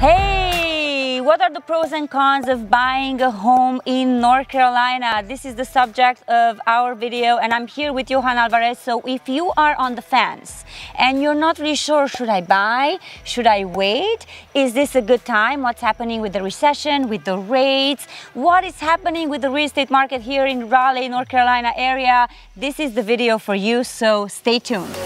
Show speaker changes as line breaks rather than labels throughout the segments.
Hey, what are the pros and cons of buying a home in North Carolina? This is the subject of our video and I'm here with Johan Alvarez. So if you are on the fence and you're not really sure, should I buy? Should I wait? Is this a good time? What's happening with the recession, with the rates? What is happening with the real estate market here in Raleigh, North Carolina area? This is the video for you, so stay tuned.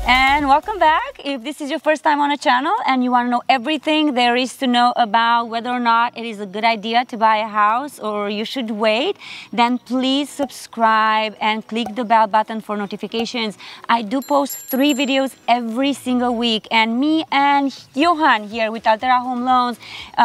And welcome back. If this is your first time on a channel and you want to know everything there is to know about whether or not it is a good idea to buy a house or you should wait, then please subscribe and click the bell button for notifications. I do post 3 videos every single week, and me and Johan here with Altera Home Loans,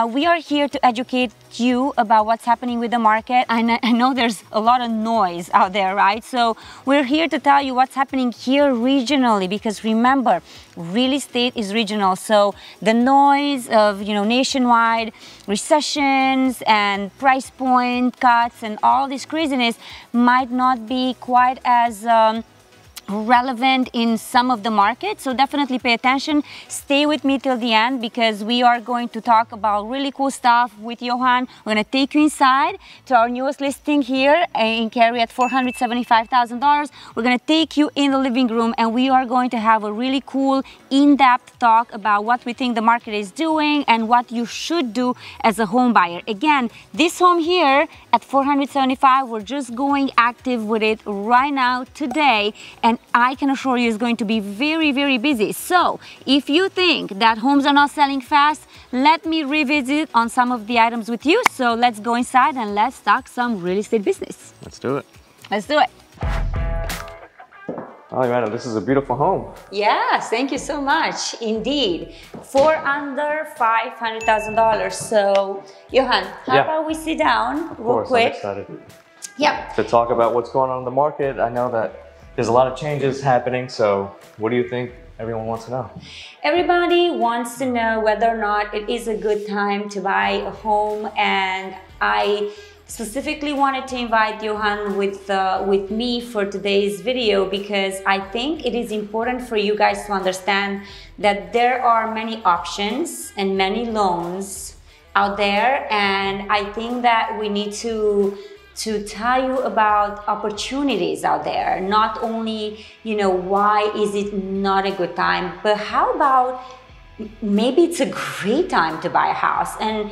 we are here to educate you about what's happening with the market. I know there's a lot of noise out there, right? So we're here to tell you what's happening here regionally, because remember, real estate is regional. So the noise of, nationwide recessions and price point cuts and all this craziness might not be quite as relevant in some of the markets. So definitely pay attention. Stay with me till the end, because we are going to talk about really cool stuff with Johan. We're going to take you inside to our newest listing here in Cary at $475,000. We're going to take you in the living room and we are going to have a really cool in-depth talk about what we think the market is doing and what you should do as a home buyer. Again, this home here at $475,000, we're just going active with it right now today, and I can assure you it's going to be very, very busy. So if you think that homes are not selling fast, let me revisit on some of the items with you. So let's go inside and let's talk some real estate business.
Let's do it.
Let's do it.
Oh, Joanna, this is a beautiful home.
Yes, thank you so much. Indeed, for under $500,000. So, Johan, how about we sit down real quick?
I'm excited.
Yeah.
To talk about what's going on in the market. I know that there's a lot of changes happening. So, what do you think everyone wants to know?
Everybody wants to know whether or not it is a good time to buy a home, and I specifically wanted to invite Johan with me for today's video, because I think it is important for you guys to understand that there are many options and many loans out there, and I think that we need to tell you about opportunities out there. Not only, why is it not a good time, but how about maybe it's a great time to buy a house. And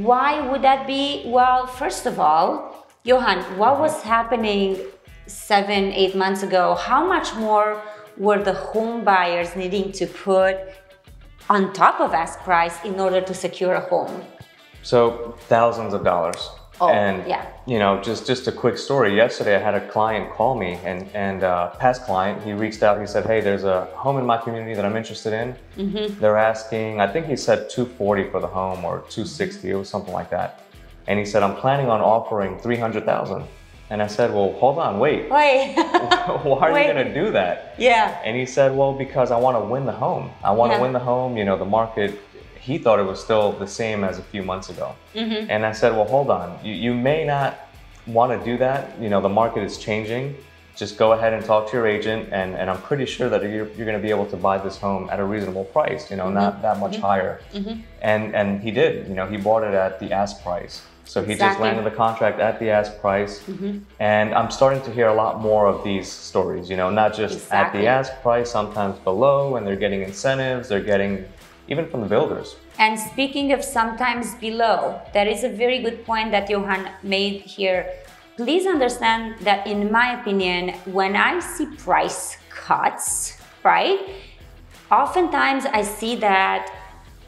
why would that be? Well, first of all, Johan, what was happening 7-8 months ago? How much more were the home buyers needing to put on top of ask price in order to secure a home?
So thousands of dollars.
Oh,
and
yeah.
Just a quick story. Yesterday I had a client call me, and past client, he reached out. He said, hey, there's a home in my community that I'm interested in. Mm-hmm. They're asking, I think he said $240 for the home, or $260, it was something like that. And he said, I'm planning on offering $300,000. And I said, well, hold on, wait. Why are you gonna do that?
Yeah.
And he said, well, because I wanna win the home. I wanna win the home, the market. He thought it was still the same as a few months ago. Mm-hmm. And I said, well, hold on. You may not want to do that. The market is changing. Just go ahead and talk to your agent. And I'm pretty sure that you're going to be able to buy this home at a reasonable price, not that much higher. Mm-hmm. And he did, he bought it at the ask price. So he just landed the contract at the ask price. Mm-hmm. And I'm starting to hear a lot more of these stories, not just at the ask price, sometimes below, and they're getting incentives, they're getting even from the builders.
And speaking of sometimes below, that is a very good point that Johan made here. Please understand that, in my opinion, when I see price cuts, right, oftentimes I see that,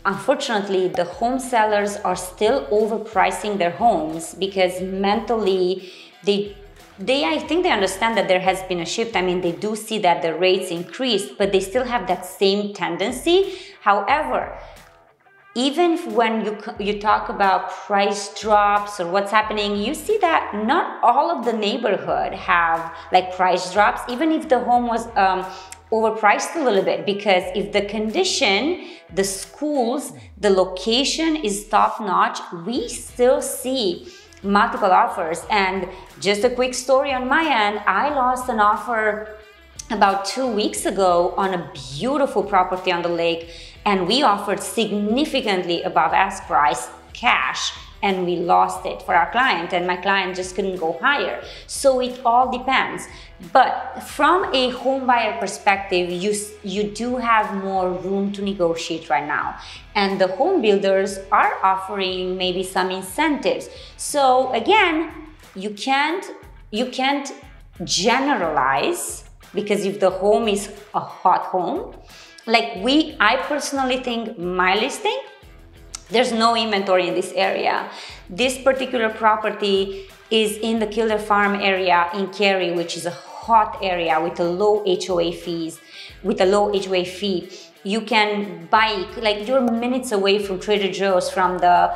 unfortunately, the home sellers are still overpricing their homes, because mentally I think they understand that there has been a shift. I mean, they do see that the rates increased, but they still have that same tendency. However, even when you talk about price drops or what's happening, you see that not all of the neighborhood have like price drops, even if the home was overpriced a little bit, because if the condition, the schools, the location is top notch, we still see multiple offers. And just a quick story on my end, I lost an offer about 2 weeks ago on a beautiful property on the lake, and we offered significantly above ask price cash, and we lost it for our client, and my client just couldn't go higher. So it all depends. But from a home buyer perspective, you do have more room to negotiate right now. And the home builders are offering maybe some incentives. So again, you can't generalize, because if the home is a hot home, like I personally think my listing, there's no inventory in this area. This particular property is in the Kildare Farm area in Cary, which is a hot area with a low HOA fees. With a low HOA fee, you can bike, like you're minutes away from Trader Joe's, from the,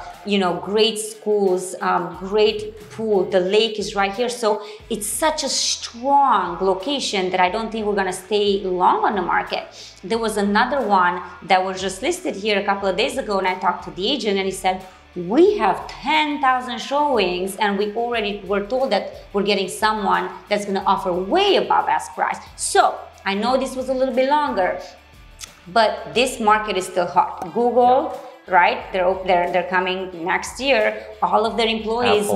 great schools, great pool. The lake is right here. So it's such a strong location that I don't think we're gonna stay long on the market. There was another one that was just listed here a couple of days ago, and I talked to the agent, and he said, we have 10,000 showings, and we already were told that we're getting someone that's gonna offer way above ask price. So I know this was a little bit longer, but this market is still hot. Google, right? They're coming next year. All of their employees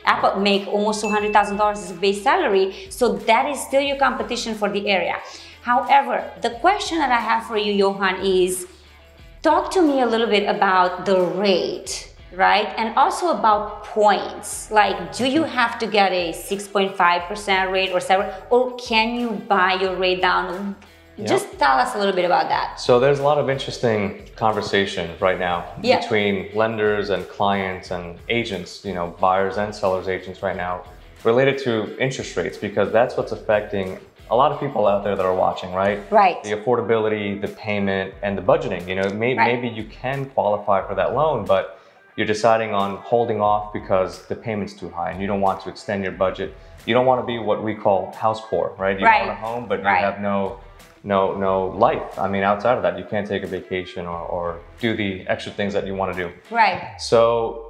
Apple make almost $200,000 as a base salary. So that is still your competition for the area. However, the question that I have for you, Johan, is talk to me a little bit about the rate, right? And also about points. Like, do you have to get a 6.5% rate or 7, or can you buy your rate down? Just tell us a little bit about that.
So there's a lot of interesting conversation right now between lenders and clients and agents, buyers and sellers agents right now, related to interest rates, because that's what's affecting a lot of people out there that are watching, right?
Right.
The affordability, the payment, and the budgeting. Maybe you can qualify for that loan, but you're deciding on holding off because the payment's too high and you don't want to extend your budget. You don't want to be what we call house poor, right? You own a home, but you have no life. I mean, outside of that, you can't take a vacation or do the extra things that you want to do.
Right.
So,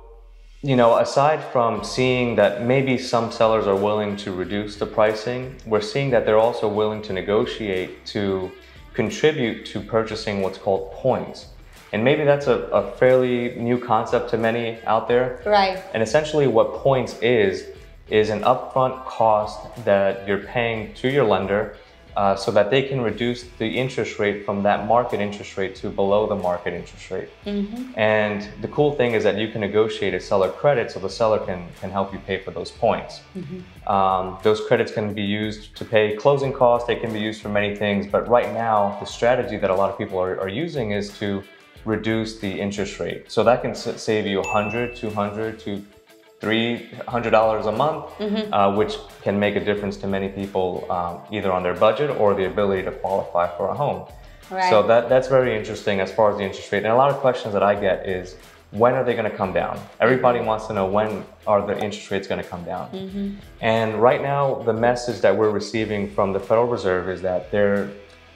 aside from seeing that maybe some sellers are willing to reduce the pricing, we're seeing that they're also willing to negotiate to contribute to purchasing what's called points. And maybe that's a fairly new concept to many out there.
Right.
And essentially what points is an upfront cost that you're paying to your lender so that they can reduce the interest rate from that market interest rate to below the market interest rate. Mm-hmm. And the cool thing is that you can negotiate a seller credit so the seller can help you pay for those points. Mm-hmm. Those credits can be used to pay closing costs. They can be used for many things. But right now, the strategy that a lot of people are using is to reduce the interest rate. So that can save you $100, $200 to $300 a month, mm-hmm. Which can make a difference to many people, either on their budget or the ability to qualify for a home. Right. So that's very interesting as far as the interest rate. And a lot of questions that I get is, when are they going to come down? Everybody wants to know, when are the interest rates going to come down? Mm-hmm. And right now, the message that we're receiving from the Federal Reserve is that they're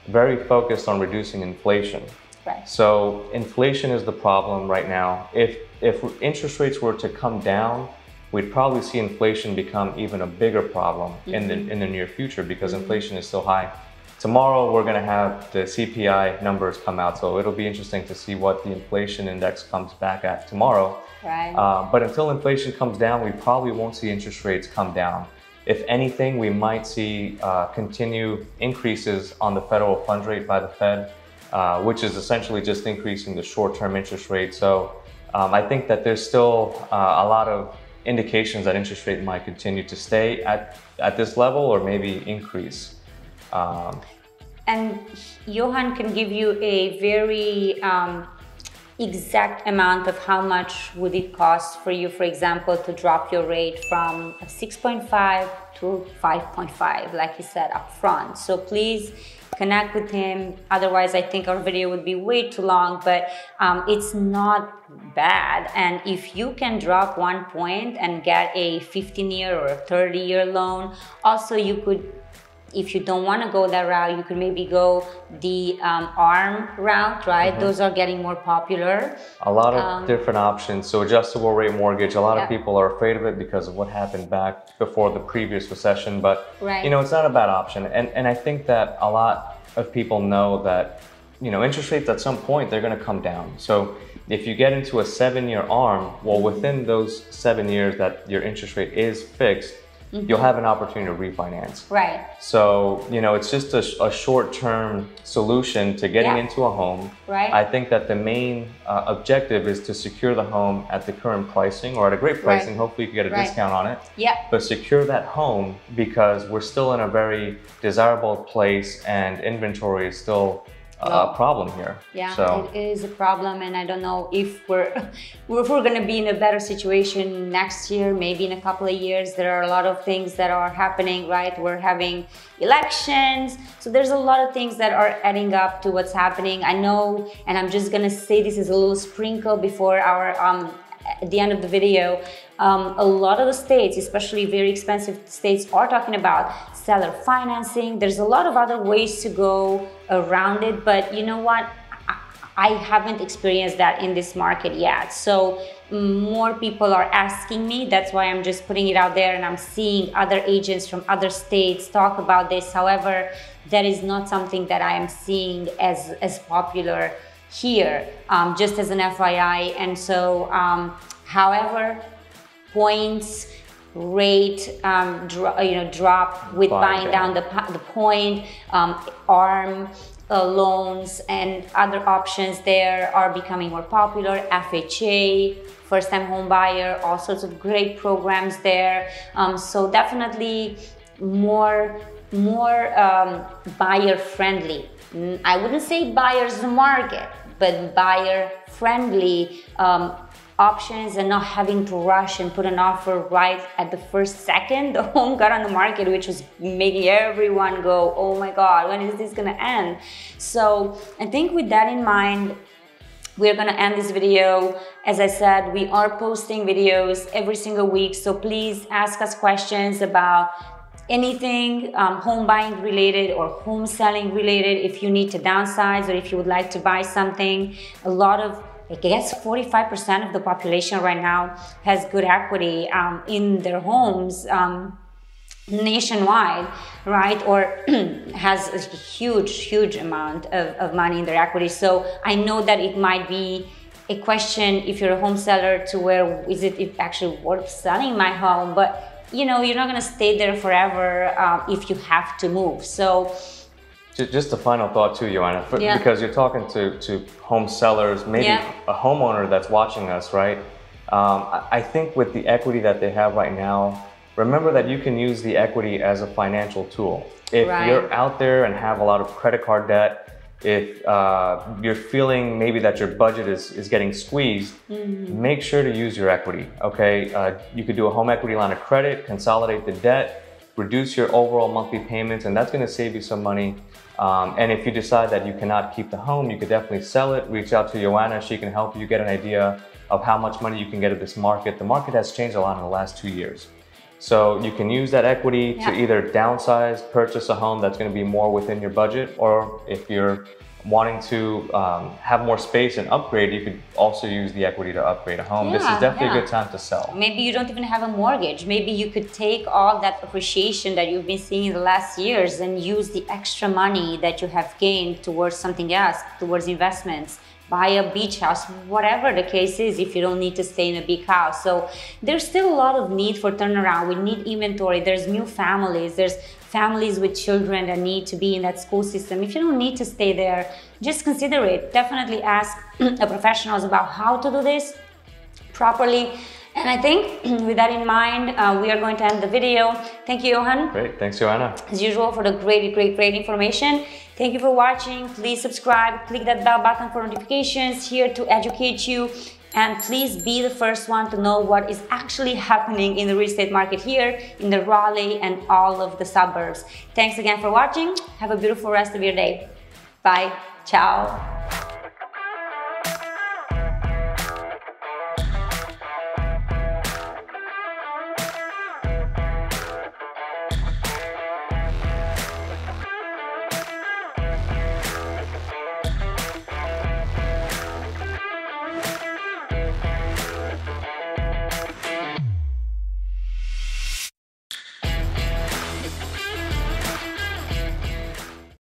very focused on reducing inflation.
Right.
So inflation is the problem right now. If interest rates were to come down, we'd probably see inflation become even a bigger problem, mm-hmm. in the near future, because mm-hmm. inflation is so high. Tomorrow we're going to have the CPI numbers come out, so it'll be interesting to see what the inflation index comes back at tomorrow.
Right.
But until inflation comes down, we probably won't see interest rates come down. If anything, we might see continued increases on the federal funds rate by the Fed, which is essentially just increasing the short-term interest rate. So I think that there's still a lot of indications that interest rate might continue to stay at this level or maybe increase.
And Johan can give you a very exact amount of how much would it cost for you, for example, to drop your rate from 6.5 to 5.5, like you said up front. So please connect with him. Otherwise, I think our video would be way too long, but it's not bad. And if you can drop 1 point and get a 15-year or a 30-year loan, also you could if you don't want to go that route, you could maybe go the ARM route, right? Those are getting more popular.
A lot of different options. So adjustable rate mortgage, a lot of people are afraid of it because of what happened back before the previous recession, but you know, it's not a bad option. And I think that a lot of people know that, you know, interest rates at some point, they're going to come down. So if you get into a 7-year ARM, well, within those 7 years that your interest rate is fixed, you'll have an opportunity to refinance.
Right.
So, you know, it's just a short-term solution to getting into a home.
Right.
I think that the main objective is to secure the home at the current pricing or at a great pricing. Hopefully you can get a discount on it. But secure that home because we're still in a very desirable place and inventory is still a problem here. So
it is a problem, and I don't know if we're going to be in a better situation next year, maybe in a couple of years. There are a lot of things that are happening, right? We're having elections, so there's a lot of things that are adding up to what's happening. I know, and I'm just going to say this is a little sprinkle before our at the end of the video. A lot of the states, especially very expensive states, are talking about seller financing. There's a lot of other ways to go around it, but you know what? I haven't experienced that in this market yet. So more people are asking me. That's why I'm just putting it out there, and I'm seeing other agents from other states talk about this. However, that is not something that I am seeing as popular here, just as an FYI. And so, however, points rate drop with buying down the point, ARM loans and other options there are becoming more popular. FHA, first-time home buyer, all sorts of great programs there. So definitely more buyer friendly. I wouldn't say buyer's market, but buyer friendly options, and not having to rush and put an offer right at the first second the home got on the market, which was making everyone go, oh my God, when is this gonna end? So I think with that in mind, we're gonna end this video. As I said, we are posting videos every single week, so please ask us questions about anything home buying related or home selling related. If you need to downsize or if you would like to buy something, a lot of, I guess 45% of the population right now has good equity in their homes nationwide, right? Or has a huge amount of money in their equity. So I know that it might be a question if you're a home seller to where is it actually worth selling my home, but you know, you're not gonna stay there forever if you have to move. So
just a final thought too, Joanna, because you're talking to home sellers, maybe a homeowner that's watching us, right? I think with the equity that they have right now, remember that you can use the equity as a financial tool. If you're out there and have a lot of credit card debt, if you're feeling maybe that your budget is getting squeezed, make sure to use your equity, okay? You could do a home equity line of credit, consolidate the debt, reduce your overall monthly payments, and that's gonna save you some money. And if you decide that you cannot keep the home, you could definitely sell it. Reach out to Joanna. She can help you get an idea of how much money you can get at this market. The market has changed a lot in the last 2 years. So you can use that equity to either downsize, purchase a home that's going to be more within your budget, or if you're wanting to have more space and upgrade, you could also use the equity to upgrade a home. This is definitely a good time to sell.
Maybe you don't even have a mortgage. Maybe you could take all that appreciation that you've been seeing in the last years and use the extra money that you have gained towards something else, towards investments. Buy a beach house, whatever the case is, if you don't need to stay in a big house. So there's still a lot of need for turnaround. We need inventory. There's new families. There's families with children that need to be in that school system. If you don't need to stay there, just consider it. Definitely ask professionals about how to do this properly. And I think with that in mind, we are going to end the video. Thank you, Johan.
Great, thanks, Joanna.
As usual, for the great information. Thank you for watching. Please subscribe, click that bell button for notifications, here to educate you. And please be the first one to know what is actually happening in the real estate market here in the Raleigh and all of the suburbs. Thanks again for watching. Have a beautiful rest of your day. Bye. Ciao.